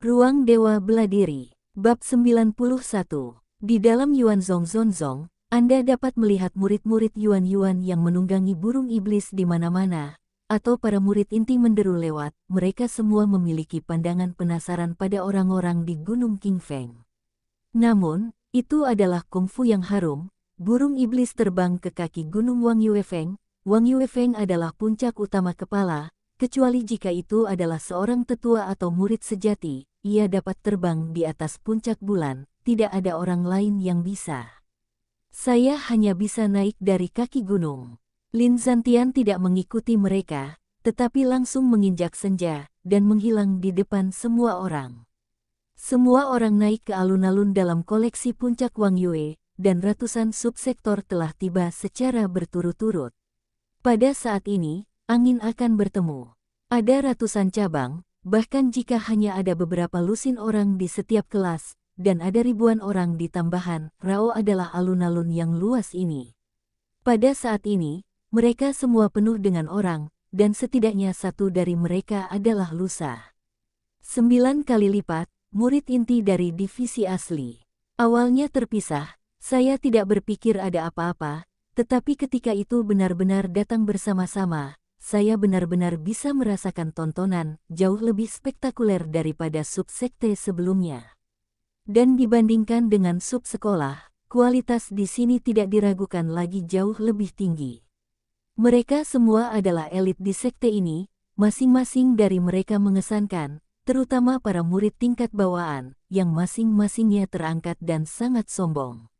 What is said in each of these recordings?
Ruang Dewa Beladiri. Bab 91. Di dalam Yuan Zhong, Anda dapat melihat murid-murid Yuan yang menunggangi burung iblis di mana-mana, atau para murid inti menderu lewat. Mereka semua memiliki pandangan penasaran pada orang-orang di Gunung Qingfeng. Namun, itu adalah kungfu yang harum. Burung iblis terbang ke kaki Gunung Wang Yuefeng. Wang Yuefeng adalah puncak utama kepala, kecuali jika itu adalah seorang tetua atau murid sejati. Ia dapat terbang di atas puncak bulan, tidak ada orang lain yang bisa. Saya hanya bisa naik dari kaki gunung. Lin Zantian tidak mengikuti mereka, tetapi langsung menginjak senja, dan menghilang di depan semua orang. Semua orang naik ke alun-alun dalam koleksi puncak Wang Yue, dan ratusan subsektor telah tiba secara berturut-turut. Pada saat ini, angin akan bertemu. Ada ratusan cabang, bahkan jika hanya ada beberapa lusin orang di setiap kelas, dan ada ribuan orang di tambahan, Rao adalah alun-alun yang luas ini. Pada saat ini, mereka semua penuh dengan orang, dan setidaknya satu dari mereka adalah lusa. 9 kali lipat, murid inti dari divisi asli. Awalnya terpisah, saya tidak berpikir ada apa-apa, tetapi ketika itu benar-benar datang bersama-sama, saya benar-benar bisa merasakan tontonan jauh lebih spektakuler daripada subsekte sebelumnya. Dan dibandingkan dengan subsekolah, kualitas di sini tidak diragukan lagi jauh lebih tinggi. Mereka semua adalah elit di sekte ini, masing-masing dari mereka mengesankan, terutama para murid tingkat bawaan, yang masing-masingnya terangkat dan sangat sombong.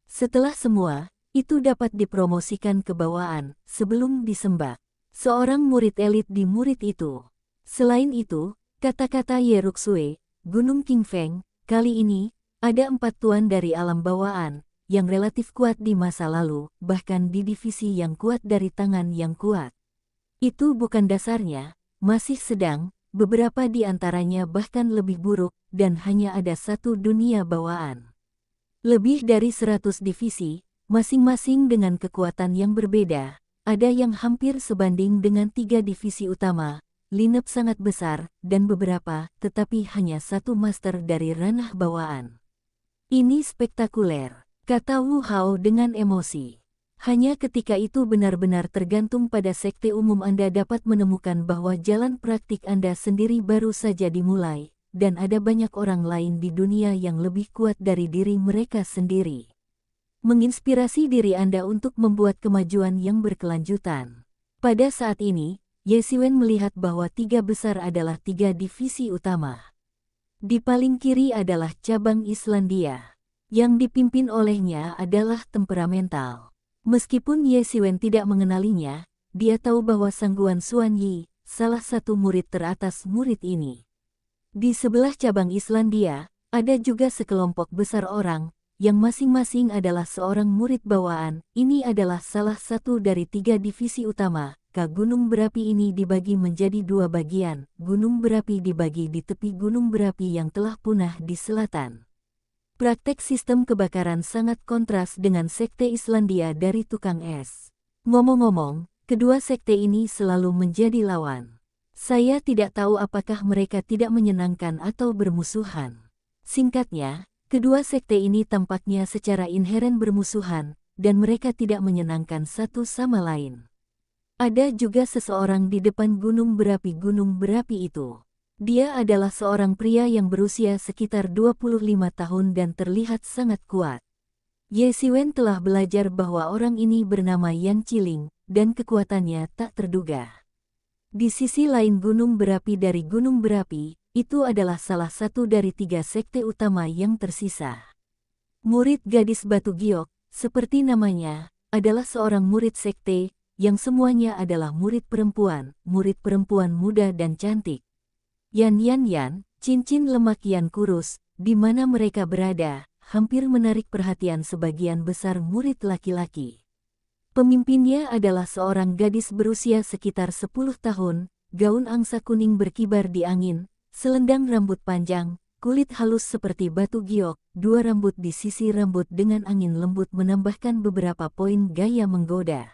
Setelah semua, itu dapat dipromosikan ke bawaan sebelum disembah. Seorang murid elit di murid itu. Selain itu, kata-kata Ye Ruxue, Gunung Qingfeng, kali ini, ada 4 tuan dari alam bawaan, yang relatif kuat di masa lalu, bahkan di divisi yang kuat dari tangan yang kuat. Itu bukan dasarnya, masih sedang, beberapa di antaranya bahkan lebih buruk, dan hanya ada satu dunia bawaan. Lebih dari 100 divisi, masing-masing dengan kekuatan yang berbeda. Ada yang hampir sebanding dengan 3 divisi utama, lineup sangat besar, dan beberapa, tetapi hanya satu master dari ranah bawaan. Ini spektakuler, kata Wu Hao dengan emosi. Hanya ketika itu benar-benar tergantung pada sekte umum Anda dapat menemukan bahwa jalan praktik Anda sendiri baru saja dimulai, dan ada banyak orang lain di dunia yang lebih kuat dari diri mereka sendiri. Menginspirasi diri Anda untuk membuat kemajuan yang berkelanjutan. Pada saat ini, Ye Xiwen melihat bahwa 3 besar adalah 3 divisi utama. Di paling kiri adalah cabang Islandia. Yang dipimpin olehnya adalah temperamental. Meskipun Ye Xiwen tidak mengenalinya, dia tahu bahwa Sangguan Xuan Yi, salah satu murid teratas murid ini. Di sebelah cabang Islandia, ada juga sekelompok besar orang, yang masing-masing adalah seorang murid bawaan. Ini adalah salah satu dari 3 divisi utama. Gunung berapi ini dibagi menjadi 2 bagian. Gunung berapi dibagi di tepi gunung berapi yang telah punah di selatan. Praktek sistem kebakaran sangat kontras dengan sekte Islandia dari tukang es. Ngomong-ngomong, kedua sekte ini selalu menjadi lawan. Saya tidak tahu apakah mereka tidak menyenangkan atau bermusuhan. Singkatnya, kedua sekte ini tampaknya secara inheren bermusuhan, dan mereka tidak menyenangkan satu sama lain. Ada juga seseorang di depan gunung berapi itu. Dia adalah seorang pria yang berusia sekitar 25 tahun dan terlihat sangat kuat. Ye Xiwen telah belajar bahwa orang ini bernama Yan Qiling, dan kekuatannya tak terduga. Di sisi lain gunung berapi dari gunung berapi, itu adalah salah satu dari 3 sekte utama yang tersisa. Murid gadis Batu Giok, seperti namanya, adalah seorang murid sekte, yang semuanya adalah murid perempuan muda dan cantik. Yan, cincin lemak Yan kurus, di mana mereka berada, hampir menarik perhatian sebagian besar murid laki-laki. Pemimpinnya adalah seorang gadis berusia sekitar 10 tahun, gaun angsa kuning berkibar di angin, selendang rambut panjang, kulit halus seperti batu giok, 2 rambut di sisi rambut dengan angin lembut menambahkan beberapa poin gaya menggoda.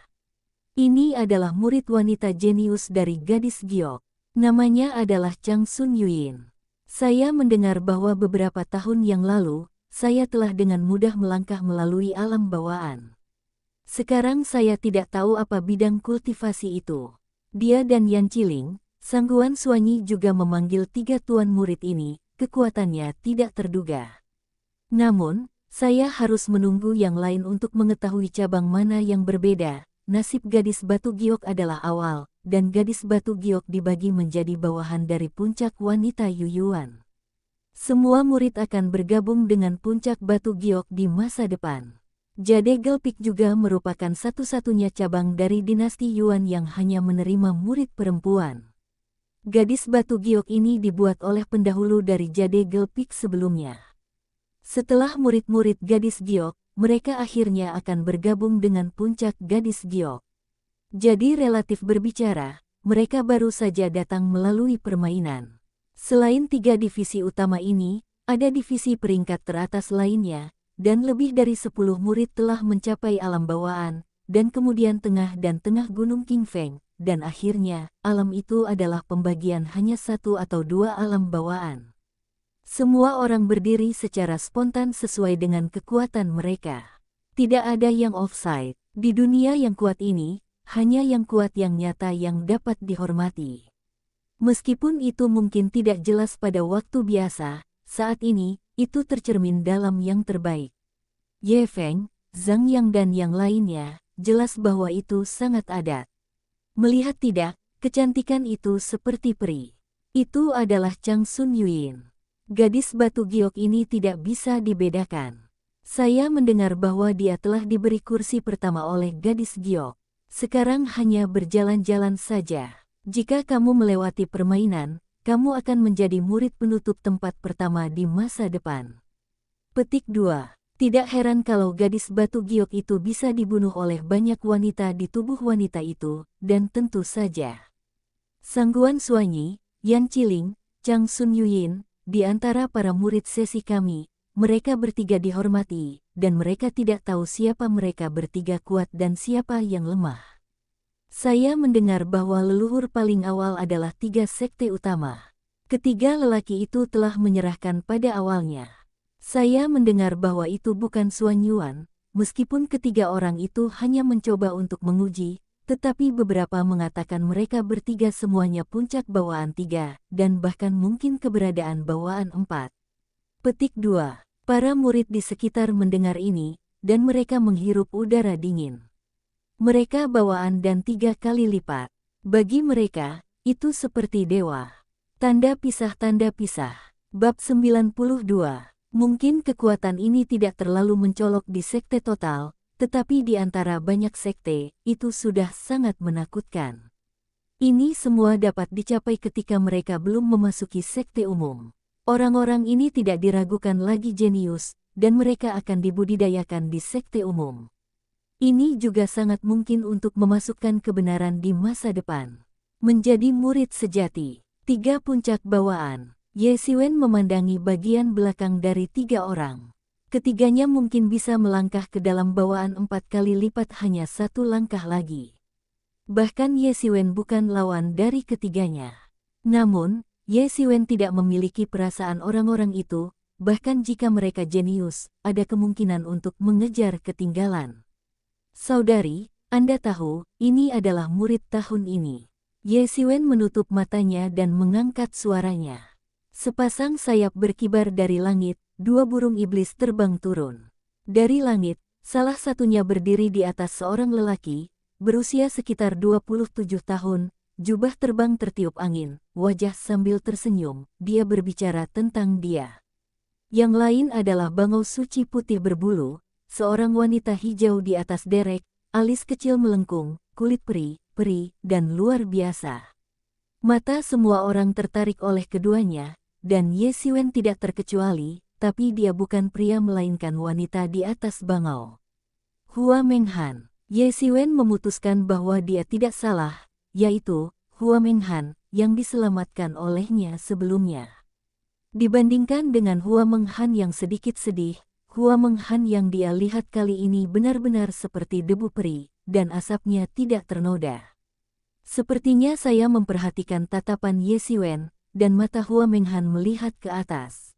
Ini adalah murid wanita jenius dari gadis giok. Namanya adalah Chang Sun Yuyin. Saya mendengar bahwa beberapa tahun yang lalu, saya telah dengan mudah melangkah melalui alam bawaan. Sekarang saya tidak tahu apa bidang kultivasi itu. Dia dan Yan Chiling, Sangguan Suanyi juga memanggil 3 tuan murid ini, kekuatannya tidak terduga. Namun, saya harus menunggu yang lain untuk mengetahui cabang mana yang berbeda. Nasib gadis batu giok adalah awal, dan gadis batu giok dibagi menjadi bawahan dari puncak wanita Yuyuan. Semua murid akan bergabung dengan puncak batu giok di masa depan. Jade Gelpik juga merupakan satu-satunya cabang dari dinasti Yuan yang hanya menerima murid perempuan. Gadis batu giok ini dibuat oleh pendahulu dari Jade Gelpik sebelumnya. Setelah murid-murid gadis giok, mereka akhirnya akan bergabung dengan puncak gadis giok. Jadi relatif berbicara, mereka baru saja datang melalui permainan. Selain 3 divisi utama ini, ada divisi peringkat teratas lainnya, dan lebih dari 10 murid telah mencapai alam bawaan, dan kemudian tengah dan tengah Gunung Qingfeng, dan akhirnya, alam itu adalah pembagian hanya 1 atau 2 alam bawaan. Semua orang berdiri secara spontan sesuai dengan kekuatan mereka. Tidak ada yang offside. Di dunia yang kuat ini, hanya yang kuat yang nyata yang dapat dihormati. Meskipun itu mungkin tidak jelas pada waktu biasa, saat ini, itu tercermin dalam yang terbaik. Ye Feng, Zhang Yang dan yang lainnya, jelas bahwa itu sangat adat. Melihat tidak, kecantikan itu seperti peri. Itu adalah Chang Sun Yuyin. Gadis batu giok ini tidak bisa dibedakan. Saya mendengar bahwa dia telah diberi kursi pertama oleh gadis giok. Sekarang hanya berjalan-jalan saja. Jika kamu melewati permainan, kamu akan menjadi murid penutup tempat pertama di masa depan. Petik 2. Tidak heran kalau gadis batu giok itu bisa dibunuh oleh banyak wanita di tubuh wanita itu, dan tentu saja. Sangguan Suanyi, Yan Chiling, Chang Sun Yuyin, di antara para murid sesi kami, mereka bertiga dihormati, dan mereka tidak tahu siapa mereka bertiga kuat dan siapa yang lemah. Saya mendengar bahwa leluhur paling awal adalah 3 sekte utama. Ketiga lelaki itu telah menyerahkan pada awalnya. Saya mendengar bahwa itu bukan Suan Yuan, meskipun ketiga orang itu hanya mencoba untuk menguji, tetapi beberapa mengatakan mereka bertiga semuanya puncak bawaan 3, dan bahkan mungkin keberadaan bawaan 4. Petik 2. Para murid di sekitar mendengar ini, dan mereka menghirup udara dingin. Mereka bawaan dan 3 kali lipat. Bagi mereka, itu seperti dewa. Tanda pisah. Bab 92. Mungkin kekuatan ini tidak terlalu mencolok di sekte total, tetapi di antara banyak sekte, itu sudah sangat menakutkan. Ini semua dapat dicapai ketika mereka belum memasuki sekte umum. Orang-orang ini tidak diragukan lagi jenius, dan mereka akan dibudidayakan di sekte umum. Ini juga sangat mungkin untuk memasukkan kebenaran di masa depan. Menjadi murid sejati. 3 puncak bawaan. Ye Siwen memandangi bagian belakang dari 3 orang. Ketiganya mungkin bisa melangkah ke dalam bawaan 4 kali lipat hanya 1 langkah lagi. Bahkan Ye Siwen bukan lawan dari ketiganya. Namun, Ye Siwen tidak memiliki perasaan orang-orang itu, bahkan jika mereka jenius, ada kemungkinan untuk mengejar ketinggalan. Saudari, Anda tahu, ini adalah murid tahun ini. Ye Siwen menutup matanya dan mengangkat suaranya. Sepasang sayap berkibar dari langit, 2 burung iblis terbang turun. Dari langit, salah satunya berdiri di atas seorang lelaki, berusia sekitar 27 tahun, jubah terbang tertiup angin, wajah sambil tersenyum, dia berbicara tentang dia. Yang lain adalah bangau suci putih berbulu, seorang wanita hijau di atas derek, alis kecil melengkung, kulit peri, dan luar biasa. Mata semua orang tertarik oleh keduanya, dan Ye Siwen tidak terkecuali, tapi dia bukan pria melainkan wanita di atas bangau. Hua Menghan. Ye Siwen memutuskan bahwa dia tidak salah, yaitu Hua Menghan, yang diselamatkan olehnya sebelumnya. Dibandingkan dengan Hua Menghan yang sedikit sedih, Hua Menghan yang dia lihat kali ini benar-benar seperti debu peri, dan asapnya tidak ternoda. Sepertinya saya memperhatikan tatapan Ye Siwen, dan mata Hua Menghan melihat ke atas.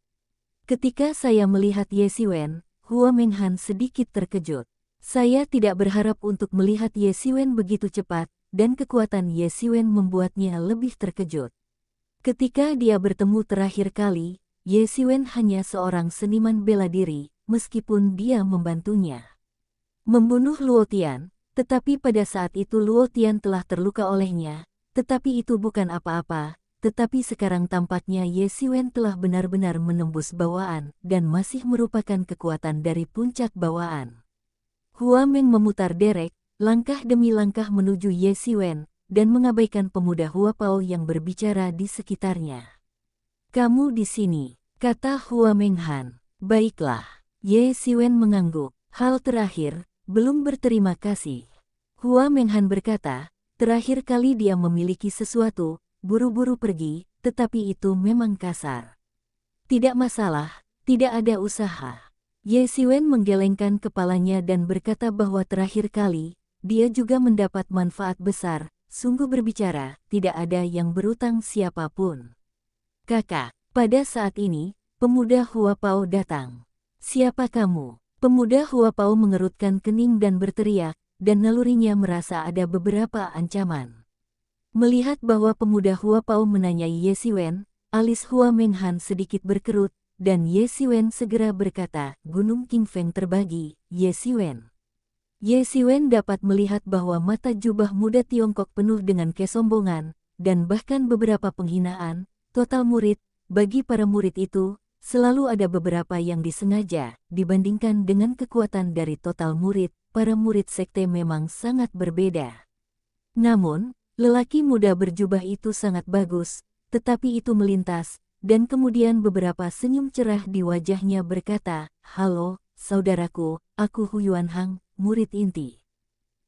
Ketika saya melihat Ye Xiwen, Hua Menghan sedikit terkejut. Saya tidak berharap untuk melihat Ye Xiwen begitu cepat, dan kekuatan Ye Xiwen membuatnya lebih terkejut. Ketika dia bertemu terakhir kali, Ye Xiwen hanya seorang seniman bela diri, meskipun dia membantunya membunuh Luo Tian, tetapi pada saat itu Luo Tian telah terluka olehnya, tetapi itu bukan apa-apa. Tetapi sekarang tampaknya Ye Xiwen telah benar-benar menembus bawaan dan masih merupakan kekuatan dari puncak bawaan. Hua Meng memutar derek, langkah demi langkah menuju Ye Xiwen, dan mengabaikan pemuda Hua Pao yang berbicara di sekitarnya. "Kamu di sini," kata Hua Menghan. "Baiklah." Ye Xiwen mengangguk. "Hal terakhir, belum berterima kasih." Hua Menghan berkata, terakhir kali dia memiliki sesuatu, buru-buru pergi, tetapi itu memang kasar. "Tidak masalah, tidak ada usaha." Ye Xiwen menggelengkan kepalanya dan berkata bahwa terakhir kali, dia juga mendapat manfaat besar, sungguh berbicara, tidak ada yang berutang siapapun. "Kakak." Pada saat ini, pemuda Hua Pao datang. "Siapa kamu?" Pemuda Hua Pao mengerutkan kening dan berteriak, dan nalurinya merasa ada beberapa ancaman. Melihat bahwa pemuda Hua Pao menanyai Ye Xiwen, alis Hua Menghan sedikit berkerut, dan Ye Xiwen segera berkata, "Gunung Qingfeng terbagi, Ye Xiwen." Ye Xiwen dapat melihat bahwa mata jubah muda Tiongkok penuh dengan kesombongan, dan bahkan beberapa penghinaan. Total murid, bagi para murid itu, selalu ada beberapa yang disengaja, dibandingkan dengan kekuatan dari total murid, para murid sekte memang sangat berbeda. Namun, lelaki muda berjubah itu sangat bagus, tetapi itu melintas, dan kemudian beberapa senyum cerah di wajahnya berkata, "Halo, saudaraku, aku Hu Yuanhang, murid inti."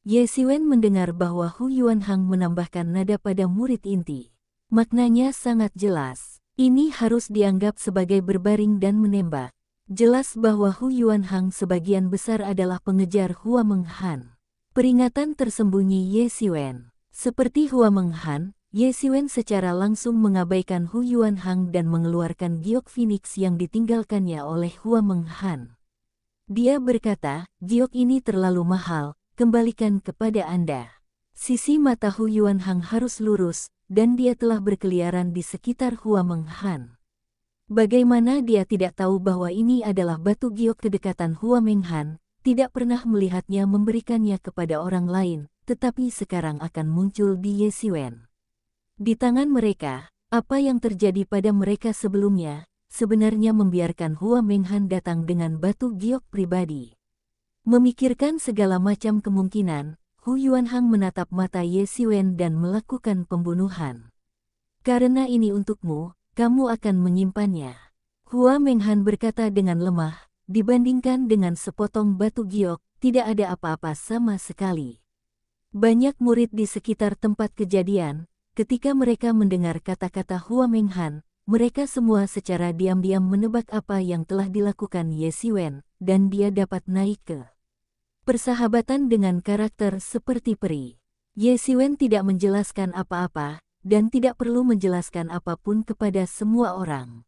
Ye Xiwen mendengar bahwa Hu Yuanhang menambahkan nada pada murid inti. Maknanya sangat jelas. Ini harus dianggap sebagai berbaring dan menembak. Jelas bahwa Hu Yuanhang sebagian besar adalah pengejar Hua Menghan. Peringatan tersembunyi Ye Xiwen. Seperti Hua Menghan, Ye Xiwen secara langsung mengabaikan Hu Yuanhang dan mengeluarkan giok Phoenix yang ditinggalkannya oleh Hua Menghan. Dia berkata, "Giok ini terlalu mahal, kembalikan kepada Anda." Sisi mata Hu Yuanhang harus lurus, dan dia telah berkeliaran di sekitar Hua Menghan. Bagaimana dia tidak tahu bahwa ini adalah batu giok kedekatan Hua Menghan, tidak pernah melihatnya memberikannya kepada orang lain, tetapi sekarang akan muncul di Ye Xiwen. Di tangan mereka, apa yang terjadi pada mereka sebelumnya, sebenarnya membiarkan Hua Menghan datang dengan batu giok pribadi. Memikirkan segala macam kemungkinan, Hu Yuanhang menatap mata Ye Xiwen dan melakukan pembunuhan. "Karena ini untukmu, kamu akan menyimpannya." Hua Menghan berkata dengan lemah, dibandingkan dengan sepotong batu giok, tidak ada apa-apa sama sekali. Banyak murid di sekitar tempat kejadian, ketika mereka mendengar kata-kata Hua Menghan, mereka semua secara diam-diam menebak apa yang telah dilakukan Ye Xiwen, dan dia dapat naik ke persahabatan dengan karakter seperti peri. Ye Xiwen tidak menjelaskan apa-apa, dan tidak perlu menjelaskan apapun kepada semua orang.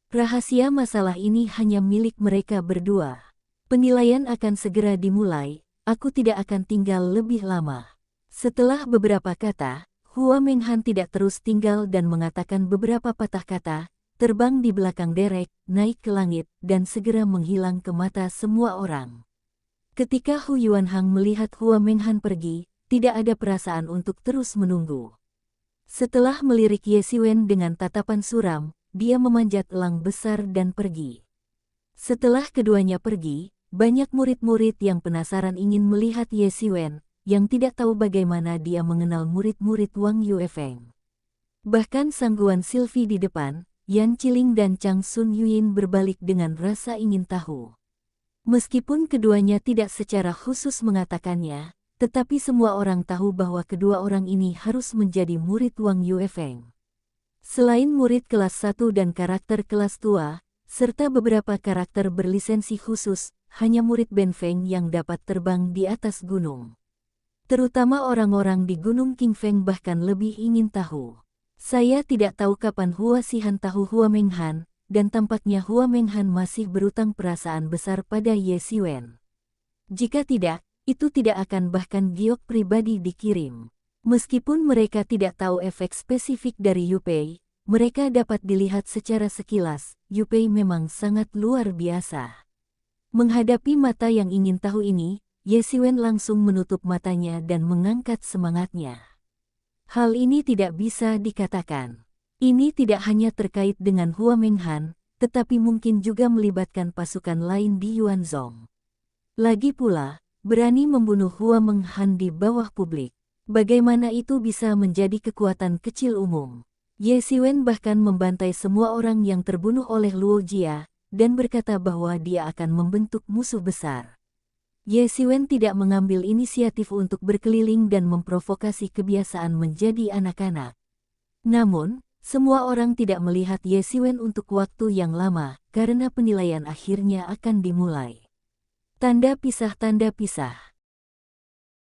Rahasia masalah ini hanya milik mereka berdua. Penilaian akan segera dimulai, aku tidak akan tinggal lebih lama. Setelah beberapa kata, Hua Menghan tidak terus tinggal dan mengatakan beberapa patah kata, terbang di belakang derek, naik ke langit, dan segera menghilang ke mata semua orang. Ketika Hu Yuanhang melihat Hua Menghan pergi, tidak ada perasaan untuk terus menunggu. Setelah melirik Ye Xiwen dengan tatapan suram, dia memanjat elang besar dan pergi. Setelah keduanya pergi, banyak murid-murid yang penasaran ingin melihat Ye Xiwen, yang tidak tahu bagaimana dia mengenal murid-murid Wang Yuefeng. Bahkan sangguan Sylvie di depan, Yan Qiling dan Chang Sun Yuyin berbalik dengan rasa ingin tahu. Meskipun keduanya tidak secara khusus mengatakannya, tetapi semua orang tahu bahwa kedua orang ini harus menjadi murid Wang Yuefeng. Selain murid kelas 1 dan karakter kelas tua, serta beberapa karakter berlisensi khusus, hanya murid Ben Feng yang dapat terbang di atas gunung. Terutama orang-orang di Gunung Qingfeng bahkan lebih ingin tahu. Saya tidak tahu kapan Hua Xihan tahu Hua Menghan, dan tampaknya Hua Menghan masih berutang perasaan besar pada Ye Xiwen. Jika tidak, itu tidak akan bahkan giok pribadi dikirim. Meskipun mereka tidak tahu efek spesifik dari Yu Pei, mereka dapat dilihat secara sekilas, Yu Pei memang sangat luar biasa. Menghadapi mata yang ingin tahu ini, Ye Xiwen langsung menutup matanya dan mengangkat semangatnya. Hal ini tidak bisa dikatakan. Ini tidak hanya terkait dengan Hua Menghan, tetapi mungkin juga melibatkan pasukan lain di Yuanzhong. Lagi pula, berani membunuh Hua Menghan di bawah publik. Bagaimana itu bisa menjadi kekuatan kecil umum? Ye Xiwen bahkan membantai semua orang yang terbunuh oleh Luo Jia, dan berkata bahwa dia akan membentuk musuh besar. Ye Xiwen tidak mengambil inisiatif untuk berkeliling dan memprovokasi kebiasaan menjadi anak-anak. Namun, semua orang tidak melihat Ye Xiwen untuk waktu yang lama, karena penilaian akhirnya akan dimulai. Tanda pisah.